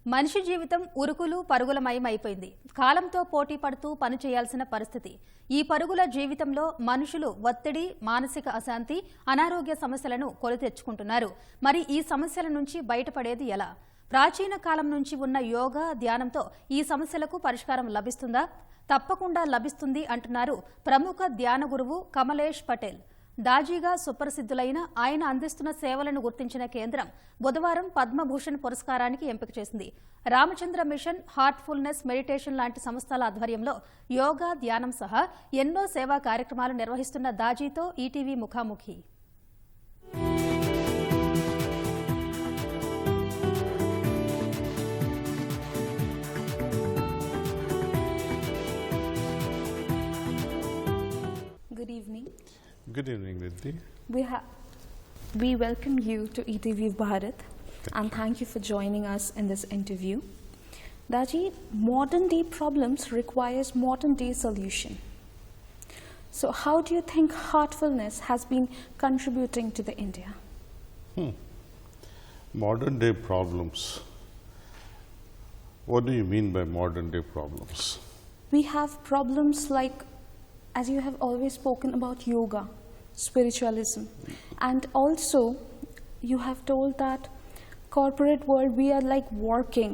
మనిషి జీవితం ఉరుకులు పరుగులమయమైపోయింది. కాలంతో పోటీ పడుతూ పని చేయాల్సిన పరిస్థితి. ఈ పరుగుల జీవితంలో మనుషులు ఒత్తిడి, మానసిక అశాంతి, అనారోగ్య సమస్యలను కొని తెచ్చుకుంటున్నారు. మరి ఈ సమస్యల నుంచి బయటపడేది ఎలా? ప్రాచీన కాలం నుంచి ఉన్న యోగా, ధ్యానంతో ఈ సమస్యలకు పరిష్కారం లభిస్తుందా? తప్పకుండా లభిస్తుంది అంటున్నారు ప్రముఖ ధ్యాన గురువు కమలేష్.పటేల్. దాజీగా సుప్రసిద్ధులైన ఆయన అందిస్తున్న సేవలను గుర్తించిన కేంద్రం బుధవారం పద్మభూషణ్ పురస్కారానికి ఎంపిక చేసింది. రామచంద్ర మిషన్, హార్ట్ఫుల్నెస్ మెడిటేషన్ లాంటి సంస్థల ఆధ్వర్యంలో యోగా, ధ్యానం సహా ఎన్నో సేవా కార్యక్రమాలు నిర్వహిస్తున్న దాజీతో ఈటీవీ ముఖాముఖి. Good evening. Good evening, Nidhi. We welcome you to ETV Bharat and thank you for joining us in this interview. Daji, modern day problems requires modern day solution. So how do you think heartfulness has been contributing to the India? Modern day problems. What do you mean by modern day problems? We have problems like, as you have always spoken about yoga, spiritualism, and also you have told that corporate world we are like working.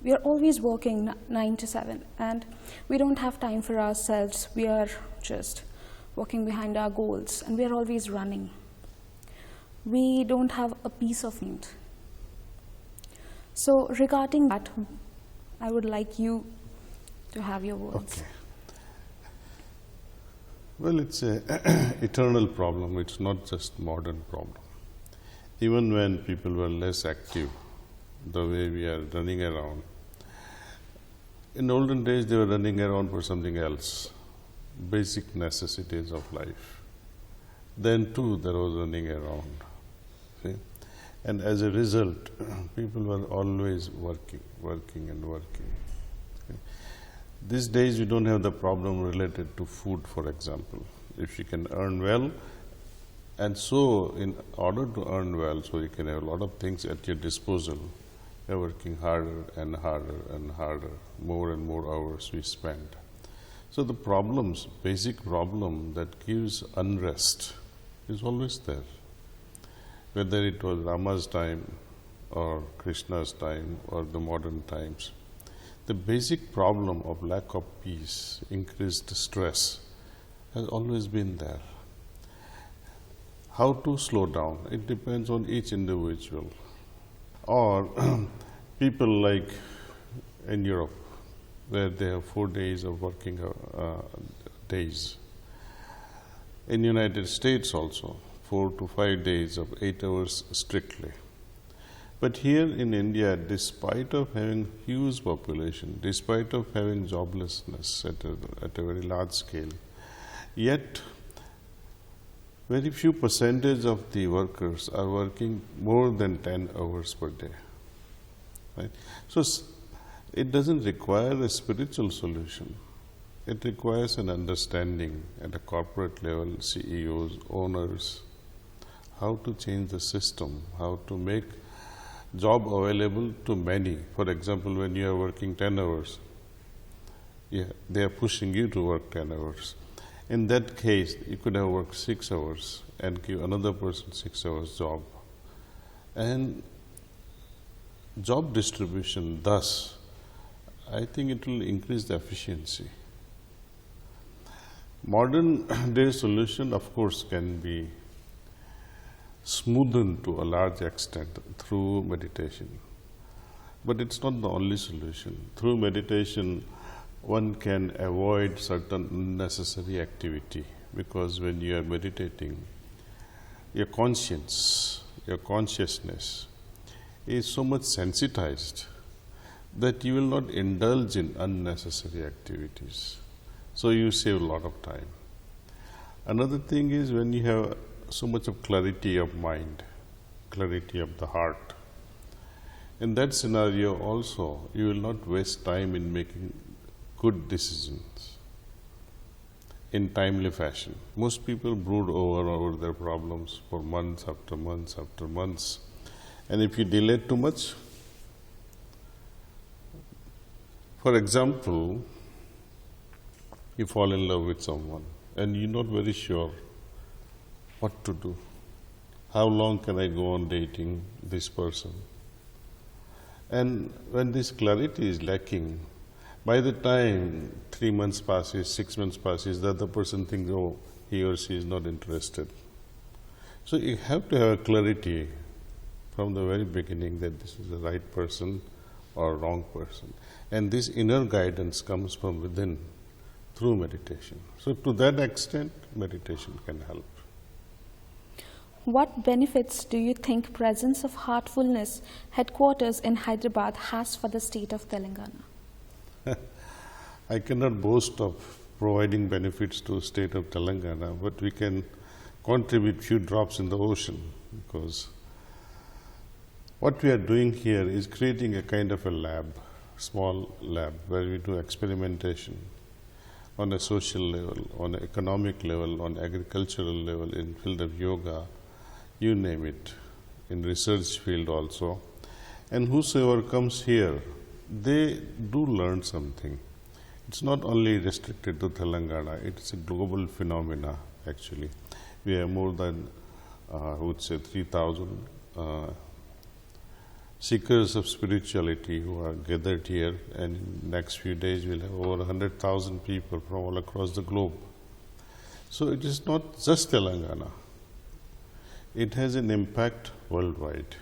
We are always working 9 to 7 and we don't have time for ourselves. We are just working behind our goals and we are always running. We don't have a peace of mind. So regarding that, I would like you to have your words. Okay. Well, it's an eternal problem. It's not just modern problem. Even when people were less active, the way we are running around, in olden days they were running around for something else, basic necessities of life. Then too there was running around. See? And as a result, people were always working and working. These days you don't have the problem related to food, for example. If you can earn well, and so in order to earn well, so you can have a lot of things at your disposal, you're working harder and harder and harder, more and more hours we spend. So the problems, basic problem that gives unrest is always there. Whether it was Rama's time or Krishna's time or the modern times, the basic problem of lack of peace, increased stress has always been there. How to slow down? It depends on each individual. Or people like in Europe, where they have 4 days of working days. In United States also, 4 to 5 days of 8 hours strictly. But here in India, despite of having huge population, despite of having joblessness at a very large scale, yet very few percentage of the workers are working more than 10 hours per day. Right? So it doesn't require a spiritual solution. It requires an understanding at a corporate level, CEOs, owners, how to change the system, how to make job available to many. For example, when you are working 10 hours, they are pushing you to work 10 hours. In that case, you could have worked 6 hours and give another person 6 hours job. And job distribution, thus, I think it will increase the efficiency. Modern day solution, of course, can be smoothened to a large extent through meditation. But it's not the only solution. Through meditation, one can avoid certain unnecessary activity, because when you are meditating, your conscience, your consciousness is so much sensitized that you will not indulge in unnecessary activities. So you save a lot of time. Another thing is when you have so much of clarity of mind, clarity of the heart. In that scenario also, you will not waste time in making good decisions in timely fashion. Most people brood over their problems for months after months after months. And if you delay too much, For example, you fall in love with someone and you're not very sure what to do. How long can I go on dating this person? And when this clarity is lacking, by the time 3 months passes, 6 months passes, the other person thinks, oh, he or she is not interested. So you have to have clarity from the very beginning that this is the right person or wrong person. And this inner guidance comes from within through meditation. So to that extent, meditation can help. What benefits do you think presence of Heartfulness headquarters in Hyderabad has for the state of Telangana? I cannot boast of providing benefits to the state of Telangana, but we can contribute few drops in the ocean, because what we are doing here is creating a kind of a lab, small lab, where we do experimentation on a social level, on an economic level, on agricultural level, in field of yoga, you name it, in research field also. And whosoever comes here, they do learn something. It's not only restricted to Telangana, it's a global phenomena actually. We have more than, I would say, 3,000 seekers of spirituality who are gathered here, and in the next few days we'll have over 100,000 people from all across the globe. So it is not just Telangana. It has an impact worldwide.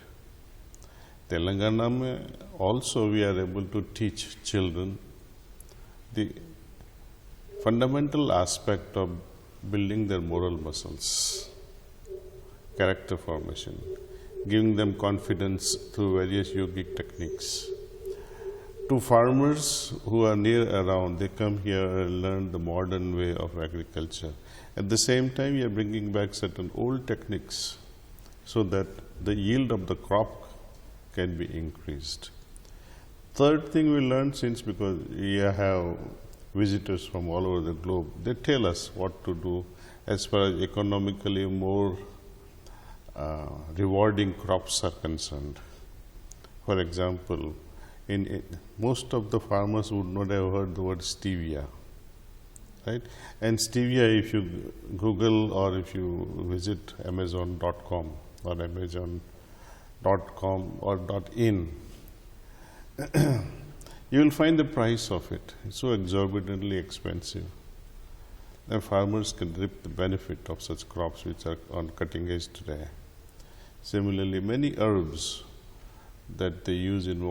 Telangana mein also we are able to teach children the fundamental aspect of building their moral muscles, character formation, giving them confidence through various yogic techniques. To farmers who are near around, they come here and learn the modern way of agriculture. At the same time, we are bringing back certain old techniques so that the yield of the crop can be increased. Third thing we learned, since because we have visitors from all over the globe, they tell us what to do as far as economically more rewarding crops are concerned. For example, most of the farmers would not have heard the word stevia, right? And stevia, if you Google or if you visit Amazon.com or Amazon.com or .in, you will find the price of it. It's so exorbitantly expensive. And farmers can reap the benefit of such crops which are on cutting edge today. Similarly, many herbs that they use in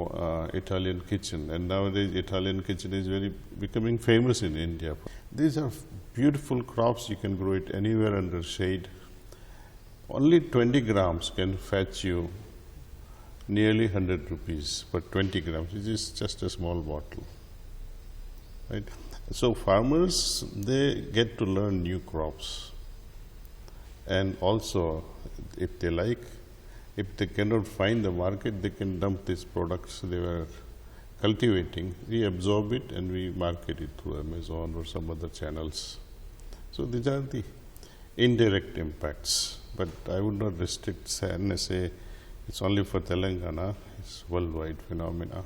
Italian kitchen, and nowadays Italian kitchen is becoming famous in India. These are beautiful crops. You can grow it anywhere under shade. Only 20 grams can fetch you nearly 100 rupees for 20 grams, which is just a small bottle, right? So farmers, they get to learn new crops, and also if they like, if they cannot find the market, they can dump these products they were cultivating. We absorb it and we market it through Amazon or some other channels. So these are the indirect impacts, but I would not restrict and say it's only for Telangana. It's worldwide phenomena.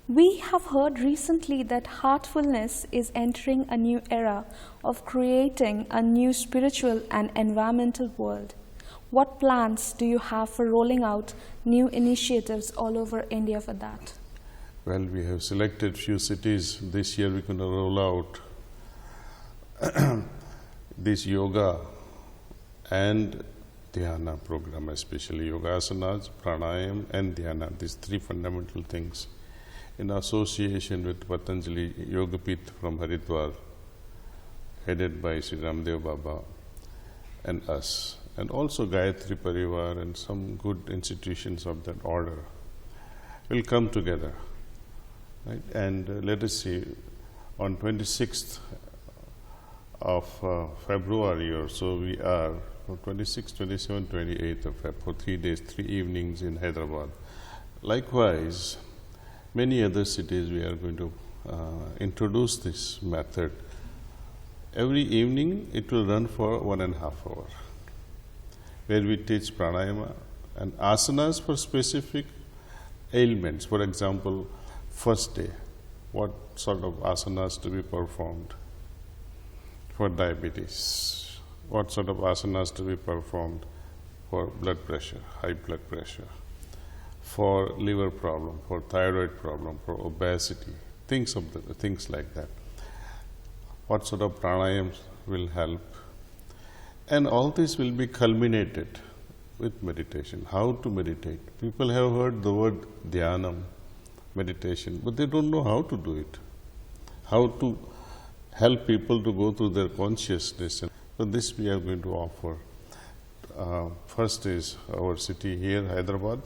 We have heard recently that Heartfulness is entering a new era of creating a new spiritual and environmental world. What plans do you have for rolling out new initiatives all over India for that? Well, we have selected few cities. This year we're going to roll out this yoga and dhyana program, especially yoga asanas, pranayam and dhyana, these three fundamental things, in association with Patanjali Yogapith from Haridwar, headed by Sri Ramdev Baba and us, and also Gayatri Parivar and some good institutions of that order will come together, right? And let us see, on 26th of February or so, we are from 26th, 27th, 28th of February, for 3 days, 3 evenings in Hyderabad. Likewise, many other cities we are going to introduce this method. Every evening it will run for 1.5 hours, where we teach pranayama and asanas for specific ailments. For example, first day, what sort of asanas to be performed for diabetes, what sort of asanas to be performed for blood pressure, high blood pressure, for liver problem, for thyroid problem, for obesity, things like that. What sort of pranayams will help, and all this will be culminated with meditation. How to meditate? People have heard the word dhyanam, meditation, but they don't know how to do it. How to help people to go through their consciousness. So this we are going to offer. First is our city here, Hyderabad.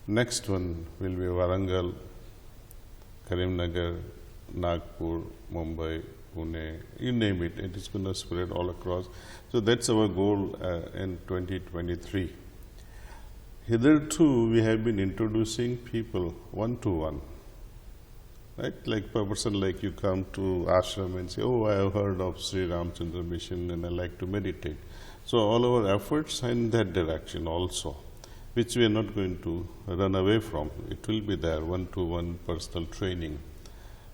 Next one will be Warangal, Karimnagar, Nagpur, Mumbai, Pune, you name it. It is going to spread all across. So that's our goal in 2023. Hitherto, we have been introducing people one-to-one. Right? Like a person like you come to ashram and say, oh, I have heard of Sri Ramchandra Mission and I like to meditate. So all our efforts are in that direction also, which we are not going to run away from. It will be there, one-to-one personal training.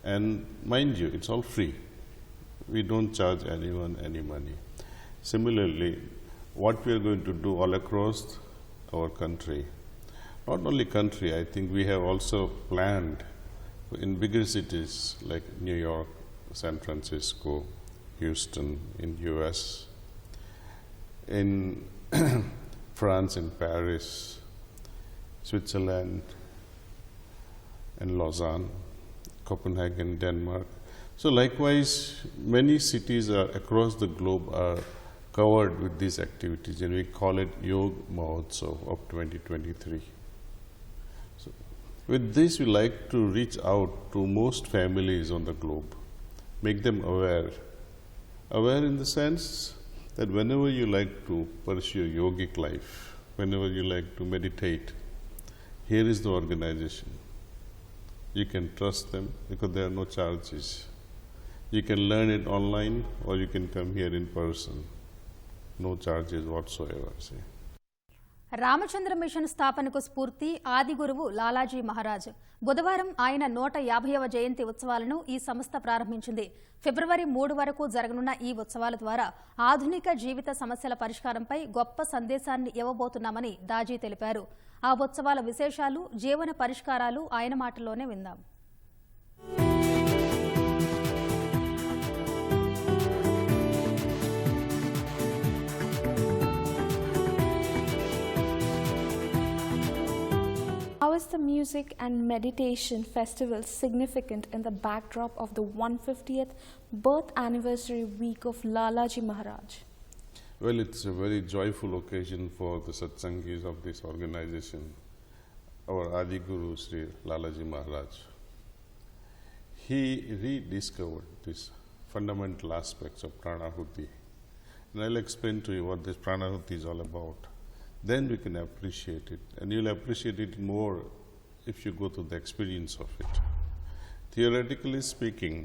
And mind you, it's all free. We don't charge anyone any money. Similarly, what we are going to do all across our country, not only country, I think we have also planned in bigger cities like New York, San Francisco, Houston in US, in France, in Paris, Switzerland, and Lausanne, Copenhagen, Denmark. So likewise, many cities across the globe are covered with these activities, and we call it Yoga Mahotsav of 2023. So with this, we like to reach out to most families on the globe, make them aware. Aware in the sense that whenever you like to pursue yogic life, whenever you like to meditate, here is the organization. You can trust them because there are no charges. You can learn it online or you can come here in person. No charges whatsoever. See. Ramachandra Mission స్థాపనకు స్ఫూర్తి ఆది గురువు లాలాజీ మహారాజ్. బుధవారం ఆయన 150వ జయంతి ఉత్సవాలను ఈ సంస్థ ప్రారంభించింది. ఫిబ్రవరి 3 వరకు జరగనున్న ఈ ఉత్సవాల ద్వారా ఆధునిక జీవిత సమస్యల పరిష్కారంపై గొప్ప సందేశాన్ని ఇవ్వబోతున్నామని దాజీ తెలిపారు. ఆ ఉత్సవాల విశేషాలు, జీవన పరిష్కారాలు ఆయన మాటల్లోనే విందాం. How is the music and meditation festival significant in the backdrop of the 150th birth anniversary week of Lalaji Maharaj? Well, it's a very joyful occasion for the satsangis of this organization, our Adi Guru Sri Lalaji Maharaj. He rediscovered these fundamental aspects of Pranahuti. And I'll explain to you what this Pranahuti is all about. Then we can appreciate it, and you'll appreciate it more if you go through the experience of it. Theoretically speaking,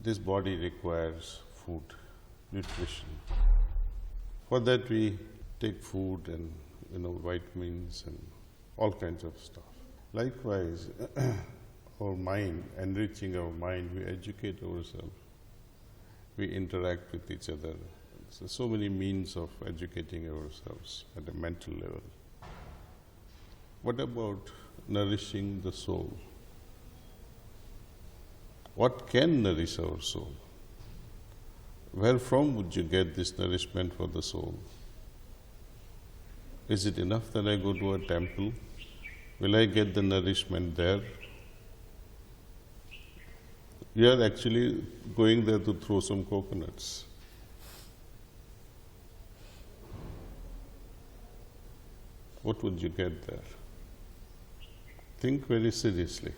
this body requires food, nutrition. For that we take food and vitamins and all kinds of stuff. Likewise, our mind, enriching our mind, we educate ourselves, we interact with each other. So many means of educating ourselves at a mental level. What about nourishing the soul? What can nourish our soul? Where from would you get this nourishment for the soul? Is it enough that I go to a temple? Will I get the nourishment there? We are actually going there to throw some coconuts. What would you get there? Think very seriously.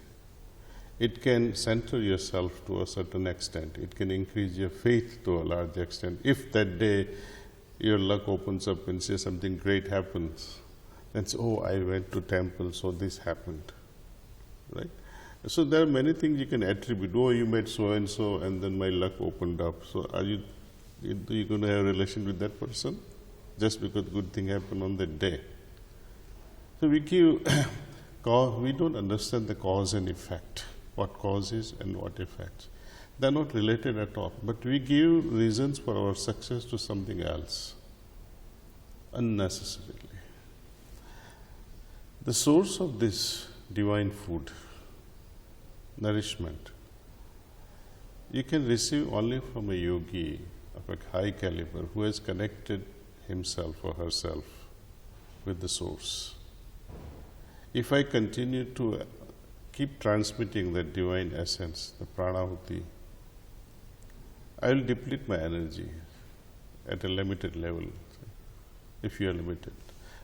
It can center yourself to a certain extent. It can increase your faith to a large extent. If that day your luck opens up and say something great happens, then say, oh, I went to temple, so this happened. Right? So there are many things you can attribute. Oh, you met so-and-so and then my luck opened up. So are you going to have a relation with that person? Just because good thing happened on that day. So we give we don't understand the cause and effect, what causes and what effects. They're not related at all, but we give reasons for our success to something else unnecessarily. The source of this divine food, nourishment, you can receive only from a yogi of a high caliber who has connected himself or herself with the source. If I continue to keep transmitting that divine essence, the Pranavati, I will deplete my energy at a limited level, if you are limited.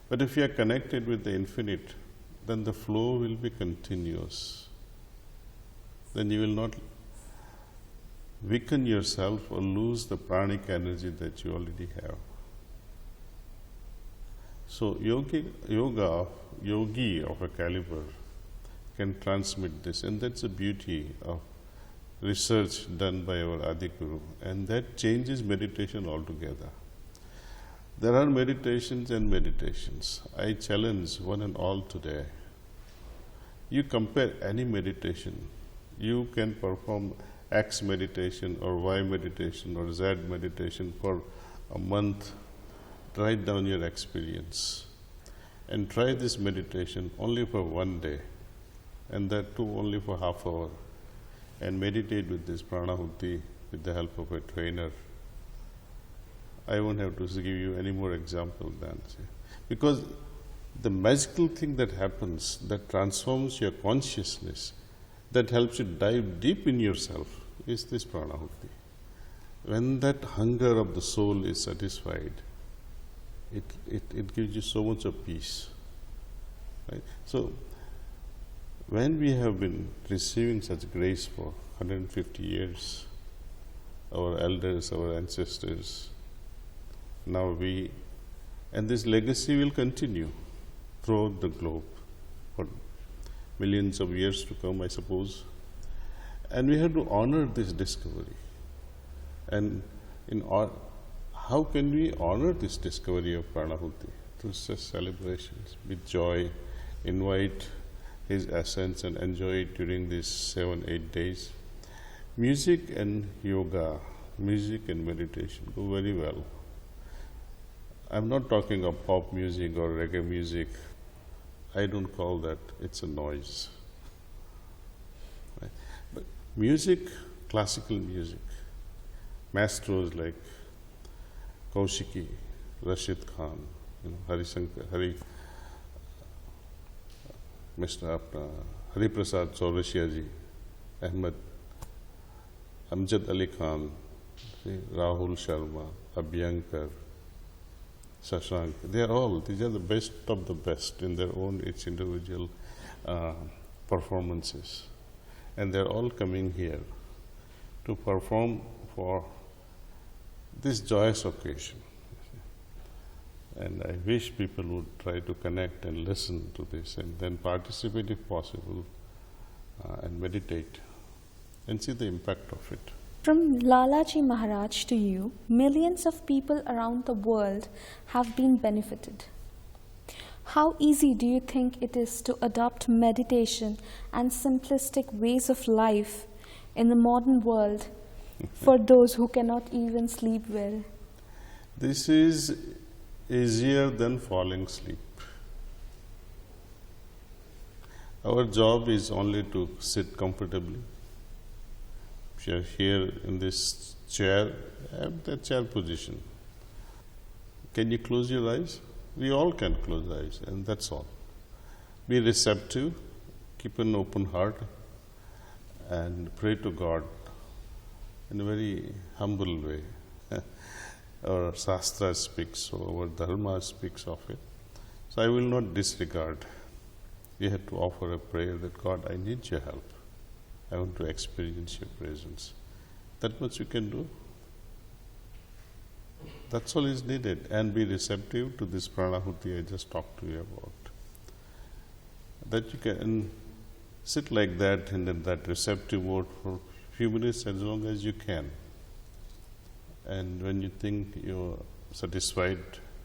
But if you are connected with the infinite, then the flow will be continuous. Then you will not weaken yourself or lose the pranic energy that you already have. So yogi of a caliber can transmit this, and that's the beauty of research done by our Adhiguru, and that changes meditation altogether. There are meditations and meditations. I challenge one and all today. You compare any meditation, you can perform X meditation or Y meditation or Z meditation for a month. Write down your experience and try this meditation only for one day, and that too only for half hour, and meditate with this Pranavati with the help of a trainer. I won't have to give you any more examples than, because the magical thing that happens, that transforms your consciousness, that helps you dive deep in yourself, is this Pranavati. When that hunger of the soul is satisfied, it gives you so much of peace. Right? So, when we have been receiving such grace for 150 years, our elders, our ancestors, now we, and this legacy will continue throughout the globe for millions of years to come, I suppose. And we have to honor this discovery. And how can we honor this discovery of Pranavati? Through such celebrations, with joy, invite his essence and enjoy it during these 7-8 days. Music and yoga, music and meditation go very well. I'm not talking of pop music or reggae music. I don't call that, it's a noise. Right? But music, classical music, maestros like Kaushiki, Rashid Khan, Mr. Hari Prasad Chaurasiya ji, Ahmed, Amjad Ali Khan, Rahul Sharma, Abhyankar, Shashank, these are the best of the best in their own each individual performances. And they're all coming here to perform for this joyous occasion. And I wish people would try to connect and listen to this and then participate if possible and meditate and see the impact of it. From Lalaji Maharaj to you, millions of people around the world have been benefited. How easy do you think it is to adopt meditation and simplistic ways of life in the modern world for those who cannot even sleep well? This is easier than falling asleep. Our job is only to sit comfortably. If you are here in this chair, have the chair position. Can you close your eyes? We all can close eyes, and that's all. Be receptive, keep an open heart, and pray to God in a very humble way. Our Shastra speaks, or our Dharma speaks of it. So I will not disregard. We have to offer a prayer that God, I need your help. I want to experience your presence. That much you can do. That's all is needed. And be receptive to this Pranavati I just talked to you about. That you can sit like that and in that receptive mode for a few minutes as long as you can. And when you think you're satisfied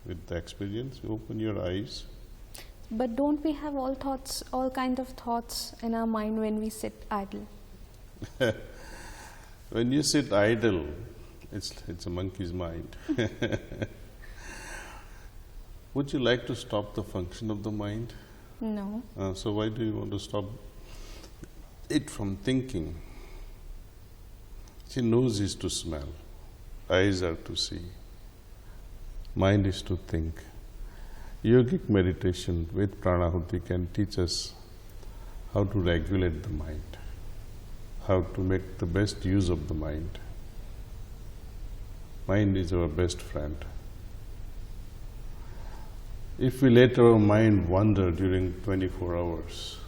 with the experience, you open your eyes. But don't we have all kind of thoughts in our mind when we sit idle? When you sit idle, it's a monkey's mind. Would you like to stop the function of the mind? No. So why do you want to stop it from thinking? See, nose is to smell, eyes are to see, mind is to think. Yogic meditation with Pranavati can teach us how to regulate the mind, how to make the best use of the mind. Mind is our best friend. If we let our mind wander during 24 hours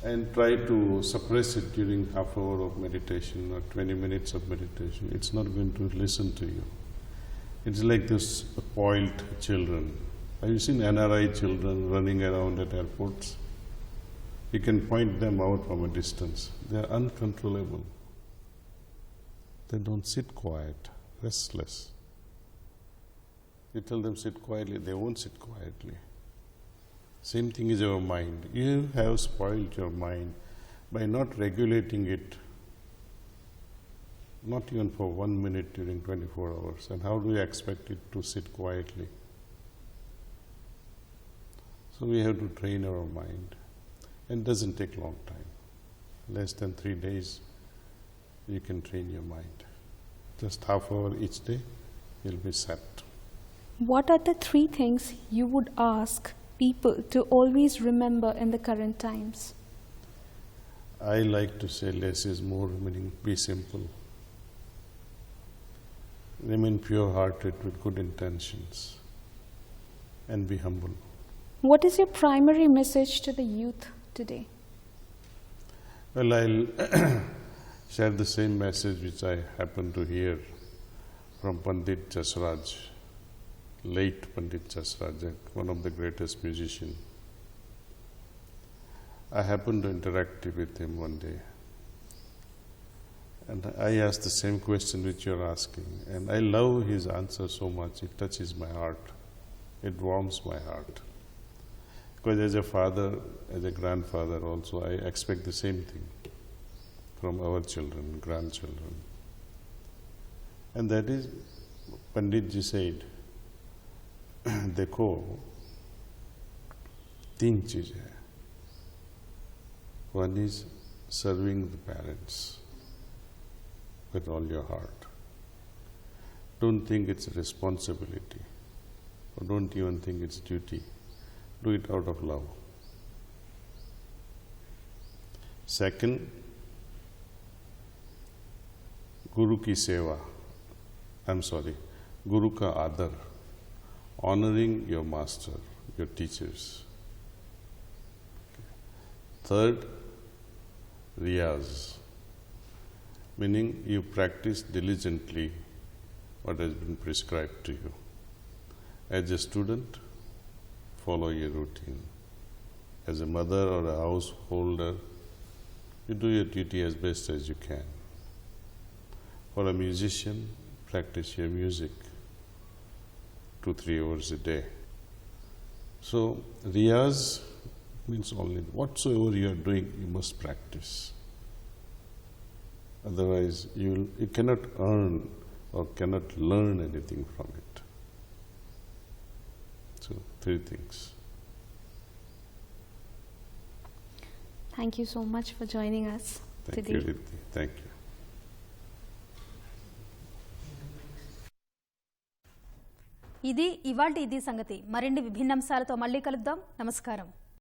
and try to suppress it during half hour of meditation or 20 minutes of meditation, it's not going to listen to you. It's like this spoiled children. Have you seen NRI children running around at airports? You can point them out from a distance. They are uncontrollable. They don't sit quiet, restless. You tell them sit quietly, they won't sit quietly. Same thing is our mind. You have spoiled your mind by not regulating it, not even for 1 minute during 24 hours. And how do you expect it to sit quietly? So we have to train our mind. And it doesn't take long time. Less than 3 days, you can train your mind. Just half hour each day, you'll be set. What are the 3 things you would ask people to always remember in the current times? I like to say less is more, meaning be simple. Remain pure-hearted with good intentions and be humble. What is your primary message to the youth today? Well, I'll share the same message which I happened to hear from Pandit Jasraj, late Pandit Jasraj, one of the greatest musicians. I happened to interact with him one day. And I asked the same question which you're asking. And I love his answer so much. It touches my heart. It warms my heart. Because as a father, as a grandfather also, I expect the same thing from our children, grandchildren. And that is, Pandit ji said, देखो 3 चीज़ है. One is serving the parents with all your heart. Don't think it's a responsibility, or don't even think it's duty. Do it out of love. Second, Guru ki seva. Guru ka adar. Honoring your master, your teachers. Third, riyaz, meaning you practice diligently what has been prescribed to you. As a student, follow your routine. As a mother or a householder, you do your duty as best as you can. For a musician, practice your music 2-3 hours a day. So, riyaz means only whatsoever you are doing, you must practice. Otherwise, you cannot earn or cannot learn anything from it. So, 3 things. Thank you so much for joining us Thank today. you, Riddhi. Thank you. ఇది ఇవాల్టి ఇది సంగతి. మరిన్ని విభిన్న అంశాలతో మళ్ళీ కలుద్దాం. నమస్కారం.